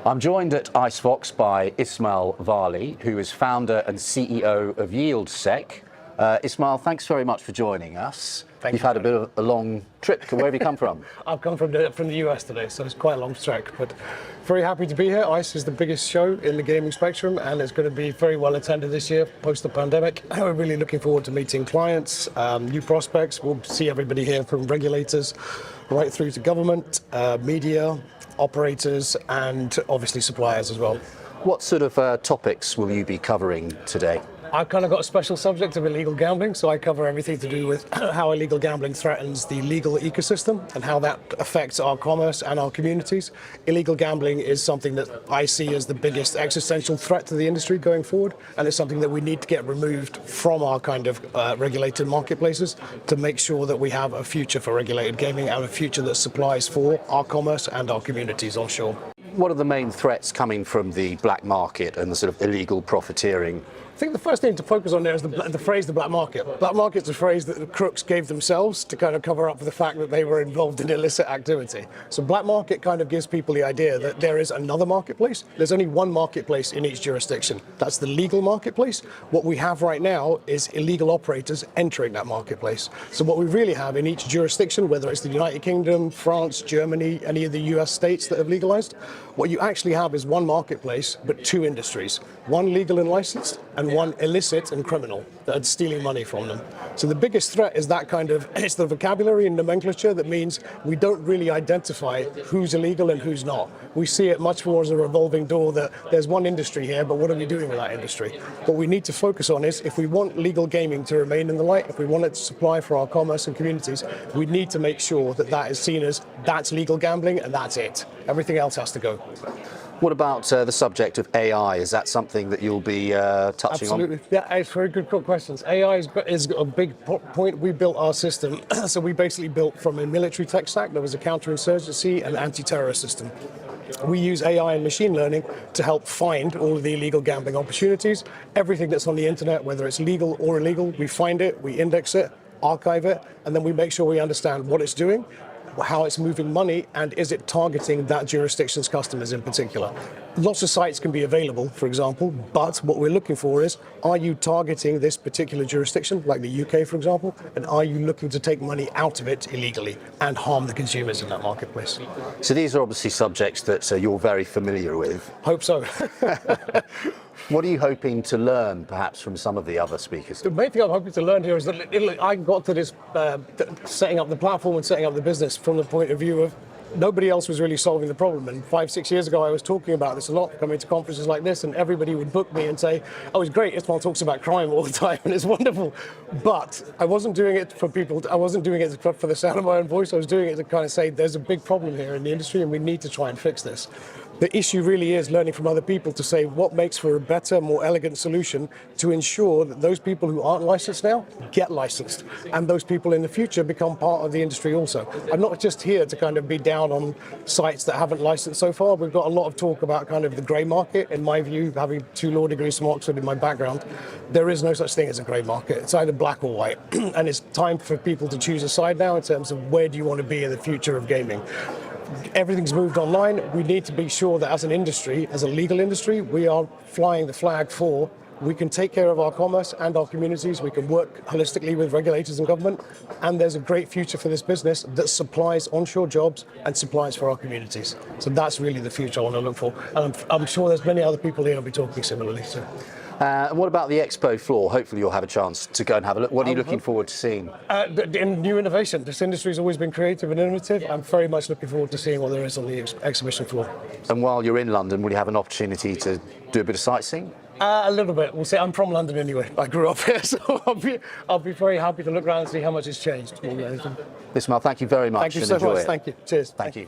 I'm joined at IceVox by Ismail Vali, who is founder and CEO of YieldSec. Ismail, thanks very much for joining us. You've had a bit of a long trip. Where have you come from? I've come from the US today, so it's quite a long trek, but very happy to be here. ICE is the biggest show in the gaming spectrum, and it's going to be very well attended this year, post the pandemic. We're really looking forward to meeting clients, new prospects. We'll see everybody here, from regulators right through to government, media, operators, and obviously suppliers as well. What sort of topics will you be covering today? I've kind of got a special subject of illegal gambling, so I cover everything to do with how illegal gambling threatens the legal ecosystem and how that affects our commerce and our communities. Illegal gambling is something that I see as the biggest existential threat to the industry going forward, and it's something that we need to get removed from our kind of regulated marketplaces to make sure that we have a future for regulated gaming and a future that supplies for our commerce and our communities offshore. What are the main threats coming from the black market and the sort of illegal profiteering? I think the first thing to focus on there is the phrase "the black market." Black market's a phrase that the crooks gave themselves to kind of cover up for the fact that they were involved in illicit activity. So black market kind of gives people the idea that there is another marketplace. There's only one marketplace in each jurisdiction. That's the legal marketplace. What we have right now is illegal operators entering that marketplace. So what we really have in each jurisdiction, whether it's the United Kingdom, France, Germany, any of the US states that have legalized, what you actually have is one marketplace, but two industries. One legal and licensed, and one illicit and criminal that are stealing money from them. So the biggest threat is that kind of, it's the vocabulary and nomenclature that means we don't really identify who's illegal and who's not. We see it much more as a revolving door that there's one industry here, but what are we doing with that industry? What we need to focus on is, if we want legal gaming to remain in the light, if we want it to supply for our commerce and communities, we need to make sure that that is seen as that's legal gambling and that's it. Everything else has to go. What about the subject of AI? Is that something that you'll be touching Absolutely. on? Yeah, it's very good questions. AI is a big point. We built our system, so we basically built from a military tech stack. There was a counterinsurgency and anti-terror system. We use AI and machine learning to help find all of the illegal gambling opportunities. Everything that's on the internet, whether it's legal or illegal, we find it, we index it, archive it, and then we make sure we understand what it's doing, how it's moving money, and is it targeting that jurisdiction's customers in particular. Lots of sites can be available, for example, but what we're looking for is, are you targeting this particular jurisdiction, like the UK, for example, and are you looking to take money out of it illegally and harm the consumers in that marketplace? So these are obviously subjects that you're very familiar with. Hope so. What are you hoping to learn, perhaps, from some of the other speakers? The main thing I'm hoping to learn here is that I got to this setting up the platform and setting up the business from the point of view of nobody else was really solving the problem. And 5-6 years ago, I was talking about this a lot, coming to conferences like this, and everybody would book me and say, oh, it's great, Ismail talks about crime all the time, and it's wonderful. But I wasn't doing it for people, I wasn't doing it for the sound of my own voice, I was doing it to kind of say, there's a big problem here in the industry, and we need to try and fix this. The issue really is learning from other people to say what makes for a better, more elegant solution to ensure that those people who aren't licensed now get licensed, and those people in the future become part of the industry also. I'm not just here to kind of be down on sites that haven't licensed so far. We've got a lot of talk about kind of the grey market. In my view, having 2 law degrees from Oxford in my background, there is no such thing as a grey market. It's either black or white, and it's time for people to choose a side now in terms of where do you want to be in the future of gaming. Everything's moved online. We need to be sure that as an industry, as a legal industry, we are flying the flag for we can take care of our commerce and our communities, we can work holistically with regulators and government, and there's a great future for this business that supplies onshore jobs and supplies for our communities. So that's really the future I want to look for. And I'm sure there's many other people here who'll be talking similarly. So. And what about the expo floor? Hopefully you'll have a chance to go and have a look. What are you looking forward to seeing? In new innovation. This industry's always been creative and innovative. I'm very much looking forward to seeing what there is on the exhibition floor. And while you're in London, will you have an opportunity to do a bit of sightseeing? A little bit. We'll see. I'm from London anyway. I grew up here, so I'll be very happy to look around and see how much it's changed. Ismail, thank you very much. Thank you so much. Thank you. Cheers. Thank you.